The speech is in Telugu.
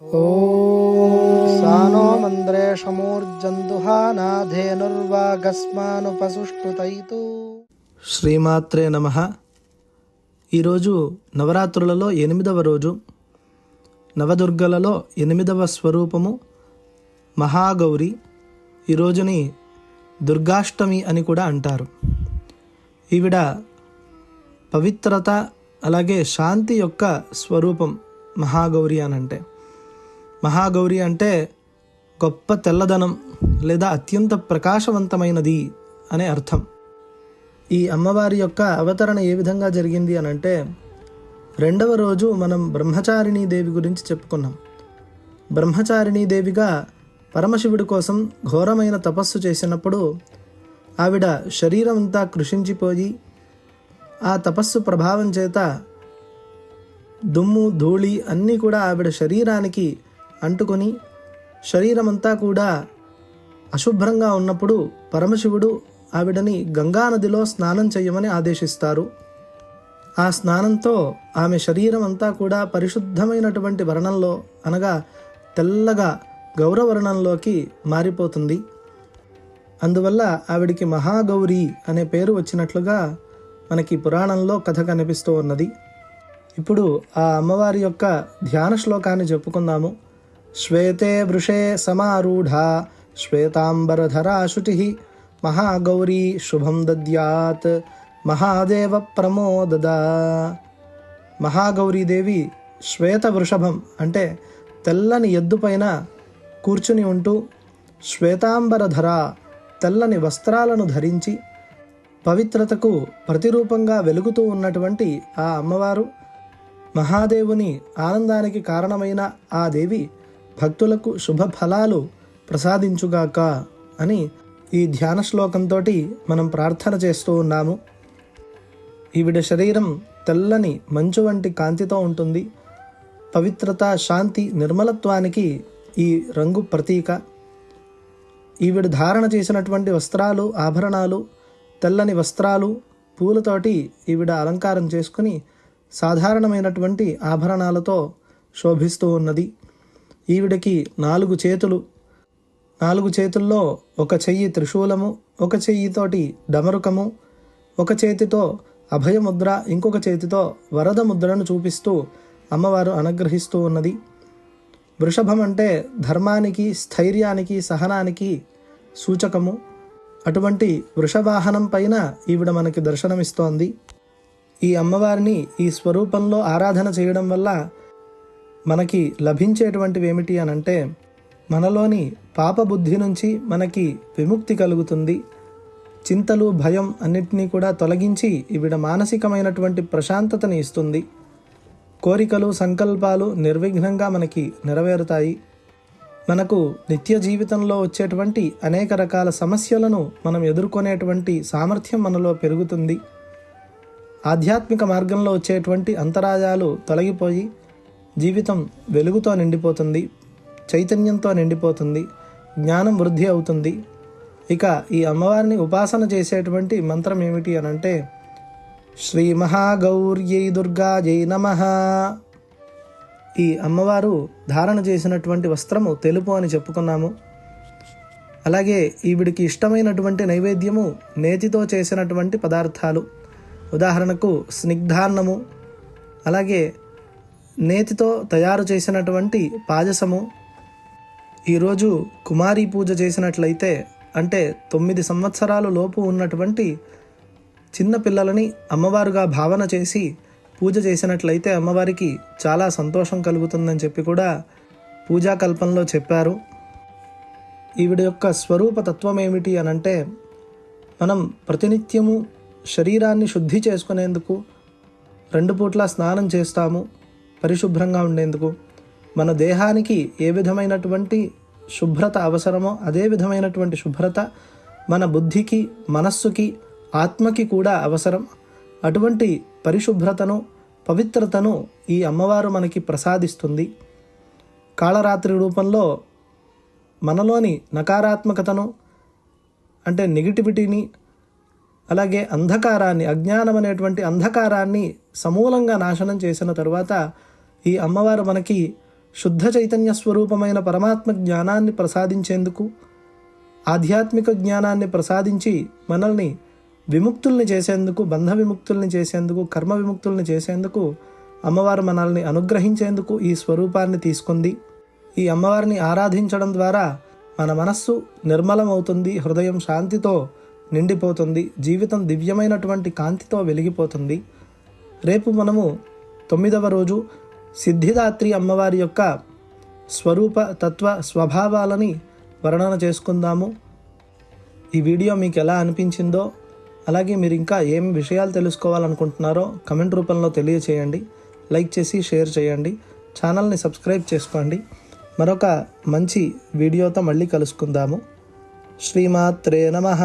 सानो मन्द्रेशमूर्जन्तुहानाधेनुर्वागस्मानुपसुष्टुतैतु శ్రీమాత్రే నమః. ఈరోజు నవరాత్రులలో 8వ రోజు. నవదుర్గలలో 8వ స్వరూపము మహాగౌరి. ఈ రోజుని దుర్గాష్టమి అని కూడా అంటారు. ఈవిడ పవిత్రత అలాగే శాంతి యొక్క స్వరూపం మహాగౌరి అని అంటే. మహాగౌరి అంటే గొప్ప తెల్లదనం లేదా అత్యంత ప్రకాశవంతమైనది అనే అర్థం. ఈ అమ్మవారి యొక్క అవతరణ ఏ విధంగా జరిగింది అని అంటే, 2వ రోజు మనం బ్రహ్మచారిణీ దేవి గురించి చెప్పుకున్నాం. బ్రహ్మచారిణీ దేవిగా పరమశివుడి కోసం ఘోరమైన తపస్సు చేసినప్పుడు ఆవిడ శరీరం అంతా కృషించిపోయి ఆ తపస్సు ప్రభావం చేత దుమ్ము ధూళి అన్నీ కూడా ఆవిడ శరీరానికి అంటుకొని శరీరమంతా కూడా అశుభ్రంగా ఉన్నప్పుడు పరమశివుడు ఆవిడని గంగానదిలో స్నానం చేయమని ఆదేశిస్తారు. ఆ స్నానంతో ఆమె శరీరం అంతా కూడా పరిశుద్ధమైనటువంటి వర్ణంలో అనగా తెల్లగా గౌరవర్ణంలోకి మారిపోతుంది. అందువల్ల ఆవిడికి మహాగౌరి అనే పేరు వచ్చినట్లుగా మనకి పురాణంలో కథ కనిపిస్తూ ఉన్నది. ఇప్పుడు ఆ అమ్మవారి యొక్క ధ్యాన శ్లోకాన్ని చెప్పుకుందాము. శ్వేతే వృషే సమారూఢ శ్వేతాంబరధరా శుచి మహాగౌరీ శుభం దద్యాత్ మహాదేవ ప్రమోదదా. మహాగౌరీదేవి శ్వేత వృషభం అంటే తెల్లని ఎద్దు పైన కూర్చుని ఉంటూ, శ్వేతాంబరధర తెల్లని వస్త్రాలను ధరించి పవిత్రతకు ప్రతిరూపంగా వెలుగుతూ ఉన్నటువంటి ఆ అమ్మవారు, మహాదేవుని ఆనందానికి కారణమైన ఆ దేవి భక్తులకు శుభ ఫలాలు ప్రసాదించుగాక అని ఈ ధ్యాన శ్లోకంతో మనం ప్రార్థన చేస్తూ ఉన్నాము. ఈవిడ శరీరం తెల్లని మంచు వంటి కాంతితో ఉంటుంది. పవిత్రత, శాంతి, నిర్మలత్వానికి ఈ రంగు ప్రతీక. ఈవిడ ధారణ చేసినటువంటి వస్త్రాలు, ఆభరణాలు, తెల్లని వస్త్రాలు, పూలతోటి ఈవిడ అలంకారం చేసుకుని సాధారణమైనటువంటి ఆభరణాలతో శోభిస్తూ ఉన్నది. ఈవిడకి 4 చేతులు. 4 చేతుల్లో ఒక చెయ్యి త్రిశూలము, ఒక చెయ్యితోటి డమరుకము, ఒక చేతితో అభయముద్ర, ఇంకొక చేతితో వరద ముద్రను చూపిస్తూ అమ్మవారు అనుగ్రహిస్తూ ఉన్నది. వృషభం అంటే ధర్మానికి, స్థైర్యానికి, సహనానికి సూచకము. అటువంటి వృషవాహనం పైన ఈవిడ మనకి దర్శనమిస్తోంది. ఈ అమ్మవారిని ఈ స్వరూపంలో ఆరాధన చేయడం వల్ల మనకి లభించేటువంటివి ఏమిటి అని అంటే, మనలోని పాపబుద్ధి నుంచి మనకి విముక్తి కలుగుతుంది. చింతలు, భయం అన్నిటినీ కూడా తొలగించి ఈవిడ మానసికమైనటువంటి ప్రశాంతతని ఇస్తుంది. కోరికలు, సంకల్పాలు నిర్విఘ్నంగా మనకి నెరవేరుతాయి. మనకు నిత్య జీవితంలో వచ్చేటువంటి అనేక రకాల సమస్యలను మనం ఎదుర్కొనేటువంటి సామర్థ్యం మనలో పెరుగుతుంది. ఆధ్యాత్మిక మార్గంలో వచ్చేటువంటి అంతరాయాలు తొలగిపోయి జీవితం వెలుగుతో నిండిపోతుంది, చైతన్యంతో నిండిపోతుంది, జ్ఞానం వృద్ధి అవుతుంది. ఇక ఈ అమ్మవారిని ఉపాసన చేసేటువంటి మంత్రం ఏమిటి అని అంటే, శ్రీ మహాగౌర్యై దుర్గాయై నమః. ఈ అమ్మవారు ధారణ చేసినటువంటి వస్త్రము తెలుపు అని చెప్పుకున్నాము. అలాగే ఈవిడికి ఇష్టమైనటువంటి నైవేద్యము నేతితో చేసినటువంటి పదార్థాలు. ఉదాహరణకు స్నిగ్ధాన్నము, అలాగే నేతితో తయారు చేసినటువంటి పాయసము. ఈరోజు కుమారీ పూజ చేసినట్లయితే, అంటే 9 సంవత్సరాల లోపు ఉన్నటువంటి చిన్న పిల్లలని అమ్మవారుగా భావన చేసి పూజ చేసినట్లయితే అమ్మవారికి చాలా సంతోషం కలుగుతుందని చెప్పి కూడా పూజాకల్పంలో చెప్పారు. ఈవిడ యొక్క స్వరూప తత్వం ఏమిటి అనంటే, మనం ప్రతినిత్యము శరీరాన్ని శుద్ధి చేసుకునేందుకు 2 పూట్ల స్నానం చేస్తాము పరిశుభ్రంగా ఉండేందుకు. మన దేహానికి ఏ విధమైనటువంటి శుభ్రత అవసరమో అదే విధమైనటువంటి శుభ్రత మన బుద్ధికి, మనస్సుకి, ఆత్మకి కూడా అవసరం. అటువంటి పరిశుభ్రతను, పవిత్రతను ఈ అమ్మవారు మనకి ప్రసాదిస్తుంది. కాళరాత్రి రూపంలో మనలోని నకారాత్మకతను అంటే నెగిటివిటీని, అలాగే అంధకారాన్ని, అజ్ఞానం అనేటువంటి అంధకారాన్ని సమూలంగా నాశనం చేసిన తరువాత ఈ అమ్మవారు మనకి శుద్ధ చైతన్య స్వరూపమైన పరమాత్మ జ్ఞానాన్ని ప్రసాదించేందుకు, ఆధ్యాత్మిక జ్ఞానాన్ని ప్రసాదించి మనల్ని విముక్తుల్ని చేసేందుకు, బంధ విముక్తుల్ని చేసేందుకు, కర్మ విముక్తుల్ని చేసేందుకు అమ్మవారు మనల్ని అనుగ్రహించేందుకు ఈ స్వరూపాన్ని తీసుకుంది. ఈ అమ్మవారిని ఆరాధించడం ద్వారా మన మనస్సు నిర్మలమవుతుంది, హృదయం శాంతితో నిండిపోతుంది, జీవితం దివ్యమైనటువంటి కాంతితో వెలిగిపోతుంది. రేపు మనము 9వ రోజు సిద్ధిదాత్రి అమ్మవారి యొక్క స్వరూప తత్వ స్వభావాలని వర్ణన చేసుకుందాము. ఈ వీడియో మీకు ఎలా అనిపించిందో, అలాగే మీరు ఇంకా ఏం విషయాలు తెలుసుకోవాలనుకుంటున్నారో కమెంట్ రూపంలో తెలియచేయండి. లైక్ చేసి షేర్ చేయండి. ఛానల్ని సబ్స్క్రైబ్ చేసుకోండి. మరొక మంచి వీడియోతో మళ్ళీ కలుసుకుందాము. శ్రీమాత్రే నమః.